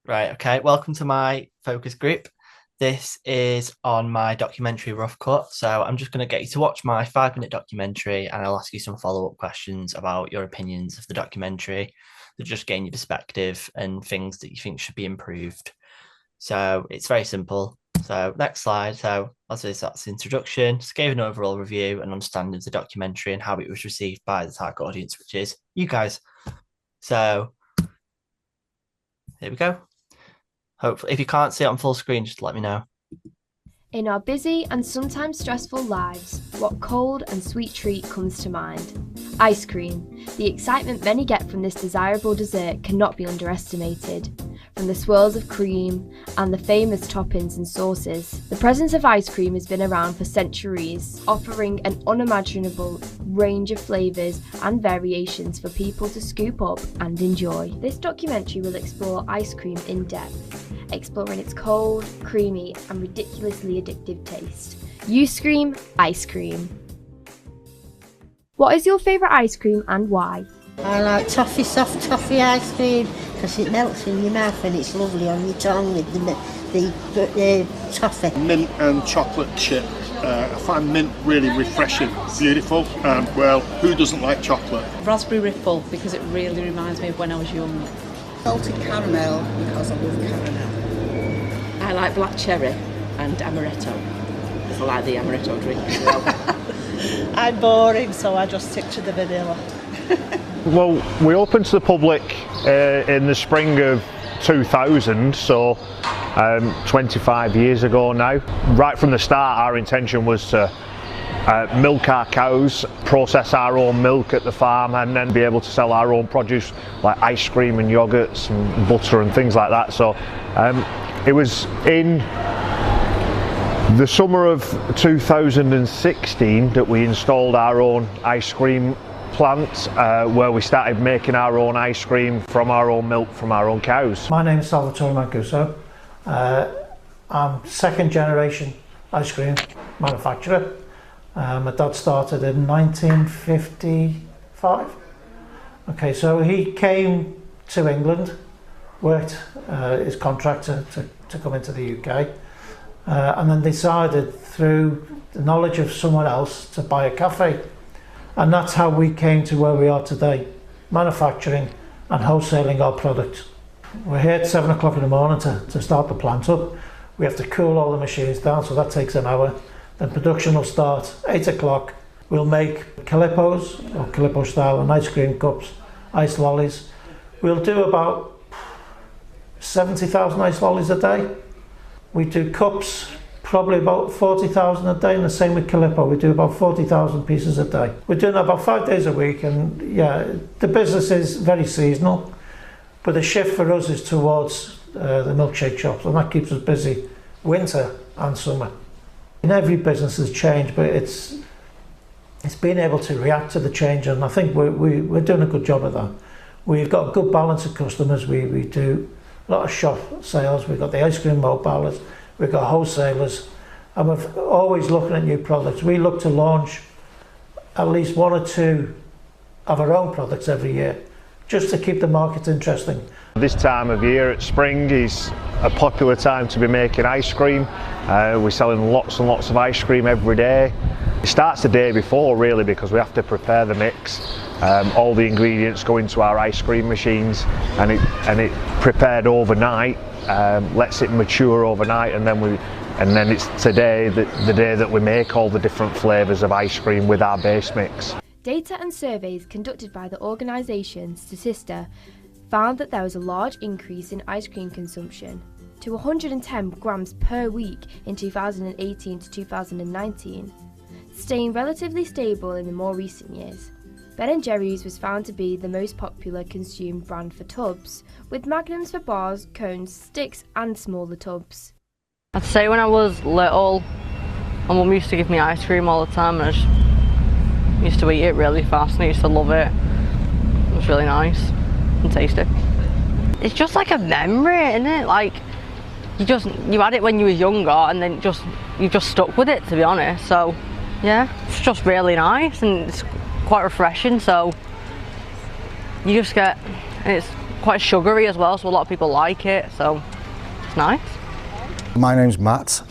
Right, okay. Welcome to my focus group. This is on my documentary Rough Cut. So I'm just going to get you to watch my 5 minute documentary and I'll ask you some follow up questions about your opinions of the documentary to just gain your perspective and things that you think should be improved. So it's very simple. So next slide. So as this, that's the introduction. Just gave an overall review and understanding of the documentary and how it was received by the target audience, which is you guys. So here we go. Hopefully, if you can't see it on full screen, just let me know. In our busy and sometimes stressful lives, what cold and sweet treat comes to mind? Ice cream. The excitement many get from this desirable dessert cannot be underestimated. From the swirls of cream and the famous toppings and sauces, the presence of ice cream has been around for centuries, offering an unimaginable range of flavours and variations for people to scoop up and enjoy. This documentary will explore ice cream in depth, exploring its cold, creamy and ridiculously addictive taste. You scream, ice cream. What is your favourite ice cream and why? I like toffee, soft toffee ice cream because it melts in your mouth and it's lovely on your tongue with the toffee. Mint and chocolate chip. I find mint really refreshing, beautiful, and well, who doesn't like chocolate? Raspberry Ripple because it really reminds me of when I was young. Salted caramel because I love caramel. I like black cherry and amaretto. I like the amaretto drink as well. I'm boring, so I just stick to the vanilla. Well, we opened to the public in the spring of 2000, so 25 years ago now. Right from the start, our intention was to milk our cows, process our own milk at the farm, and then be able to sell our own produce like ice cream and yogurts and butter and things like that. So it was in the summer of 2016 that we installed our own ice cream plant where we started making our own ice cream from our own milk from our own cows. My name is Salvatore Mancuso. I'm second generation ice cream manufacturer. My dad started in 1955. Okay, so he came to England, worked his contractor to come into the UK, and then decided through the knowledge of someone else to buy a cafe. And that's how we came to where we are today, manufacturing and wholesaling our products. We're here at 7 o'clock in the morning to start the plant up. We have to cool all the machines down, so that takes an hour. Then production will start 8 o'clock. We'll make Calippos, or Calippo style, and ice cream cups, ice lollies. We'll do about 70,000 ice lollies a day. We do cups, probably about 40,000 a day, and the same with Calippo. We do about 40,000 pieces a day. We're doing that about 5 days a week, and yeah, the business is very seasonal, but the shift for us is towards the milkshake shops, and that keeps us busy winter and summer. In every business has changed, but it's being able to react to the change, and I think we're doing a good job of that. We've got a good balance of customers. We do a lot of shop sales. We've got the ice cream mobiles. We've got wholesalers, and we're always looking at new products. We look to launch at least 1 or 2 of our own products every year, just to keep the market interesting. This time of year at spring is a popular time to be making ice cream. We're selling lots and lots of ice cream every day. It starts the day before really, because we have to prepare the mix. All the ingredients go into our ice cream machines, and it prepared overnight. Lets it mature overnight, and then it's today the day that we make all the different flavours of ice cream with our base mix. Data and surveys conducted by the organisation Statista found that there was a large increase in ice cream consumption to 110 grams per week in 2018 to 2019, staying relatively stable in the more recent years. Ben & Jerry's was found to be the most popular consumed brand for tubs, with magnums for bars, cones, sticks and smaller tubs. I'd say when I was little, my mum used to give me ice cream all the time, and I just used to eat it really fast and I used to love it. It was really nice and tasty. It's just like a memory, isn't it? Like you had it when you were younger, and then you just stuck with it, to be honest. So yeah, it's just really nice and it's quite refreshing, so you just get, and it's quite sugary as well, so a lot of people like it, so it's nice. My name's Matt.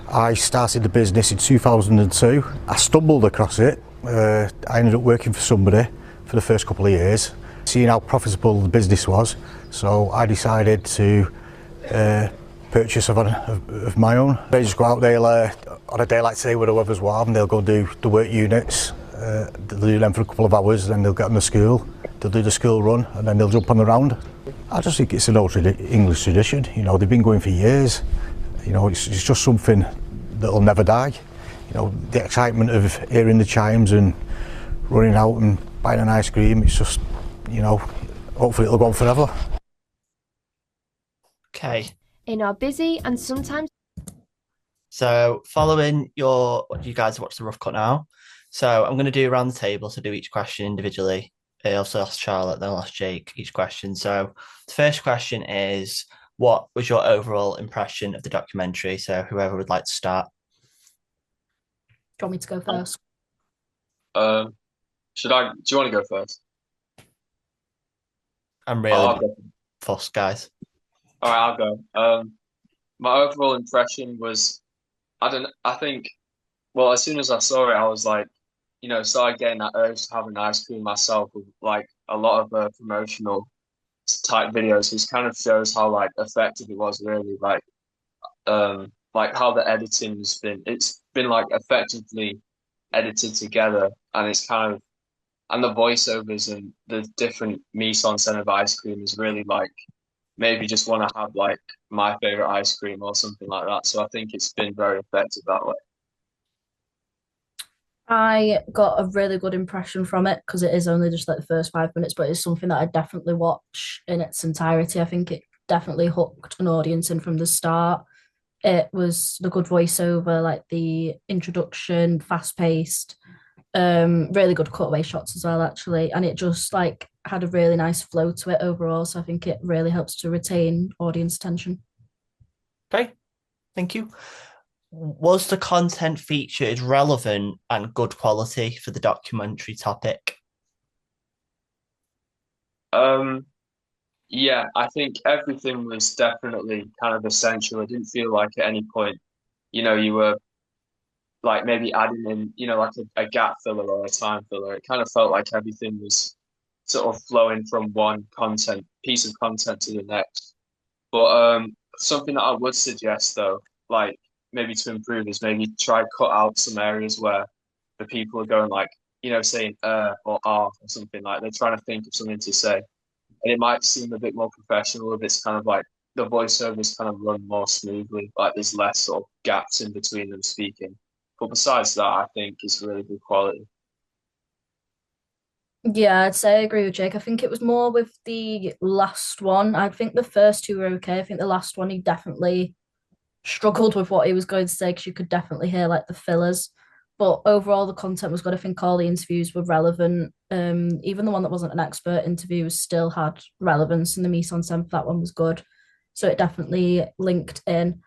I started the business in 2002. I stumbled across it. I ended up working for somebody for the first couple of years, seeing how profitable the business was, so I decided to purchase of my own. They just go out there on a day like today where the weather's warm, they'll go do the work units, they'll do them for a couple of hours, then they'll get them to school, they'll do the school run, and then they'll jump on the round. I just think it's an old English tradition, you know, they've been going for years, you know, it's just something that'll never die. You know, the excitement of hearing the chimes and running out and buying an ice cream, it's just, you know, hopefully it'll go on forever. Okay. In our busy and sometimes... So following you guys watch the rough cut now. So I'm going to do around the table, so do each question individually. I also ask Charlotte, then I'll ask Jake each question. So the first question is, what was your overall impression of the documentary? So whoever would like to start. Do you want me to go first? Do you want to go first? I'm really fussed, guys. All right, I'll go. My overall impression was, I think, well, as soon as I saw it, I was like, you know, started getting that urge to have an ice cream myself with like a lot of promotional type videos, which kind of shows how like effective it was really, like how the editing's it's been like effectively edited together, and it's kind of, and the voiceovers and the different mise en scène of ice cream is really like, maybe just want to have like my favorite ice cream or something like that. So I think it's been very effective that way. I got a really good impression from it because it is only just like the first 5 minutes, but it's something that I definitely watch in its entirety. I think it definitely hooked an audience in from the start. It was the good voiceover, like the introduction, fast paced, really good cutaway shots as well, actually. And it just like had a really nice flow to it overall. So I think it really helps to retain audience attention. Okay, thank you. Was the content featured relevant and good quality for the documentary topic? Yeah, I think everything was definitely kind of essential. I didn't feel like at any point, you know, you were like maybe adding in, you know, like a gap filler or a time filler. It kind of felt like everything was sort of flowing from one piece of content to the next. But something that I would suggest though, like maybe to improve, is maybe try cut out some areas where the people are going like, you know, saying or or something, like they're trying to think of something to say. And it might seem a bit more professional if it's kind of like the voiceovers kind of run more smoothly, like there's less sort of gaps in between them speaking. But besides that, I think it's really good quality. Yeah, I'd say I agree with Jake. I think it was more with the last one. I think the first two were okay. I think the last one, he definitely struggled with what he was going to say because you could definitely hear like the fillers. But overall, the content was good. I think all the interviews were relevant. Even the one that wasn't an expert interview still had relevance, and the mise en scène for that one was good. So it definitely linked in.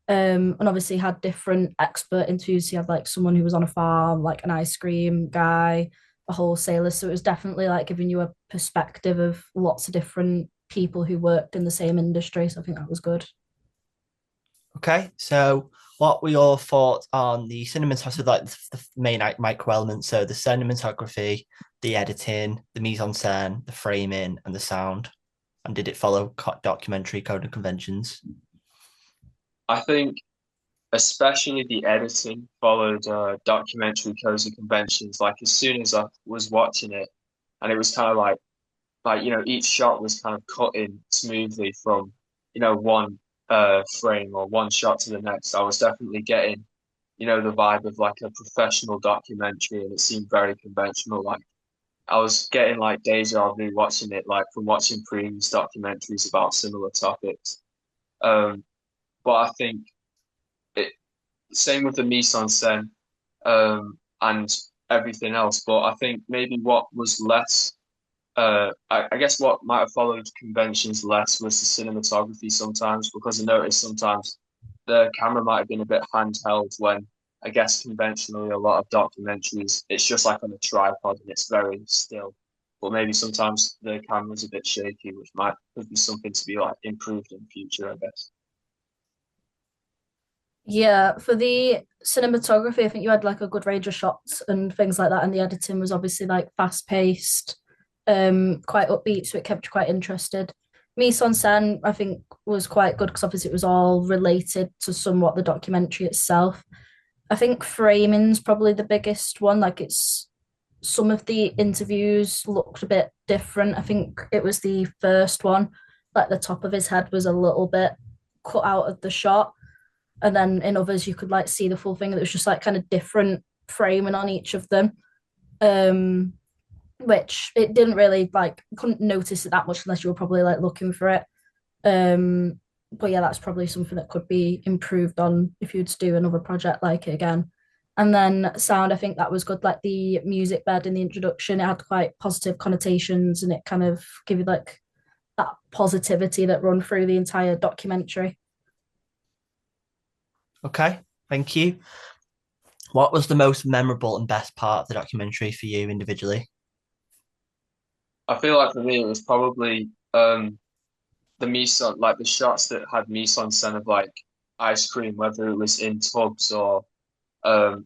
And obviously had different expert interviews. You had like someone who was on a farm, like an ice cream guy, a wholesaler. So it was definitely like giving you a perspective of lots of different people who worked in the same industry. So I think that was good. Okay, so what were your thoughts on the cinematography, like the main micro elements? So the cinematography, the editing, the mise en scène, the framing, and the sound. And did it follow documentary code and conventions? I think especially the editing followed documentary codes and conventions. Like as soon as I was watching it, and it was kind of like you know, each shot was kind of cut in smoothly from, you know, one frame or one shot to the next. I was definitely getting, you know, the vibe of like a professional documentary, and it seemed very conventional. Like I was getting like deja vu watching it, like from watching previous documentaries about similar topics. Um, but I think it same with the mise en scène, and everything else. But I think maybe what was less, I guess what might have followed conventions less was the cinematography sometimes, because I noticed sometimes the camera might have been a bit handheld when I guess conventionally a lot of documentaries, it's just like on a tripod and it's very still. but maybe sometimes the camera's a bit shaky, which could be something to be like improved in future, I guess. Yeah, for the cinematography, I think you had like a good range of shots and things like that, and the editing was obviously like fast paced, quite upbeat, so it kept you quite interested. Mise en scène, I think, was quite good because obviously it was all related to somewhat the documentary itself. I think framing's probably the biggest one. Like it's some of the interviews looked a bit different. I think it was the first one, like the top of his head was a little bit cut out of the shot, and then in others you could like see the full thing. It was just like kind of different framing on each of them, um which it didn't really like, couldn't notice it that much unless you were probably like looking for it. But yeah, that's probably something that could be improved on if you'd do another project like it again. And then sound, I think that was good, like the music bed in the introduction, it had quite positive connotations and it kind of give you like that positivity that run through the entire documentary. Okay, thank you. What was the most memorable and best part of the documentary for you individually? I feel like for me it was probably the mise en like the shots that had mise en scène of like ice cream, whether it was in tubs or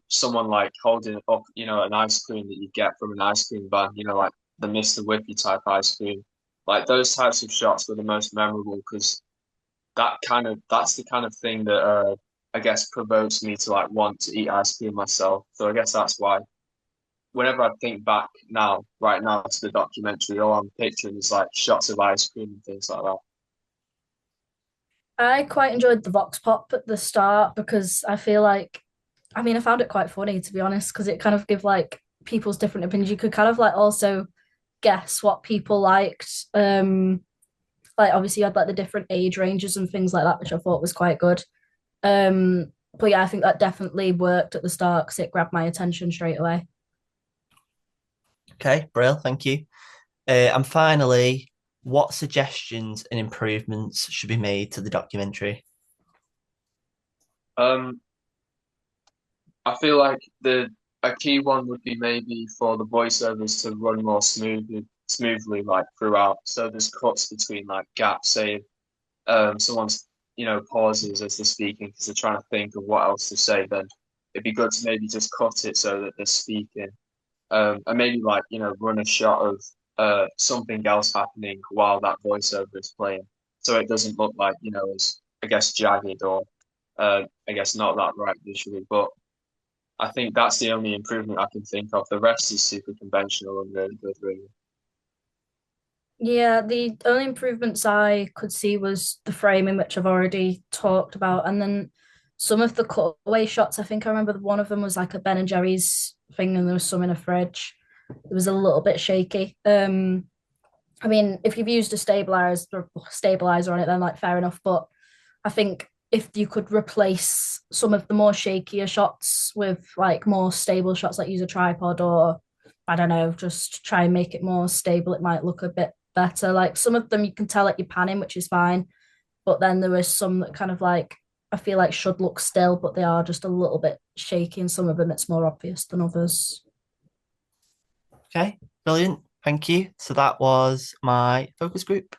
someone like holding up, an ice cream that you get from an ice cream van, like the Mr. Whippy type ice cream. Like those types of shots were the most memorable because that's the kind of thing that I guess provokes me to like want to eat ice cream myself. So I guess that's why whenever I think back now, right now to the documentary, all I'm picturing is like shots of ice cream and things like that. I quite enjoyed the Vox Pop at the start because I feel like, I mean, I found it quite funny to be honest, because it kind of give like people's different opinions. You could kind of like also guess what people liked. Like obviously you had like the different age ranges and things like that, which I thought was quite good. But yeah, I think that definitely worked at the start because it grabbed my attention straight away. Okay, Brill, thank you. And finally, what suggestions and improvements should be made to the documentary? Um, I feel like the a key one would be maybe for the voiceovers to run more smoothly like throughout. So there's cuts between like gaps, say someone's pauses as they're speaking because they're trying to think of what else to say, then it'd be good to maybe just cut it so that they're speaking. And maybe like, run a shot of something else happening while that voiceover is playing. So it doesn't look like, as I guess jagged or I guess not that right visually. But I think that's the only improvement I can think of. The rest is super conventional and really good, really. Yeah, the only improvements I could see was the framing, which I've already talked about, and then some of the cutaway shots. I think I remember one of them was like a Ben and Jerry's thing, and there was some in a fridge. It was a little bit shaky. I mean, if you've used a stabilizer on it, then like fair enough. But I think if you could replace some of the more shakier shots with like more stable shots, like use a tripod or I don't know, just try and make it more stable, it might look a bit better. Like some of them you can tell that you're panning, which is fine. But then there was some that kind of like I feel like should look still, but they are just a little bit shaky, and some of them it's more obvious than others. Okay, brilliant. Thank you. So that was my focus group.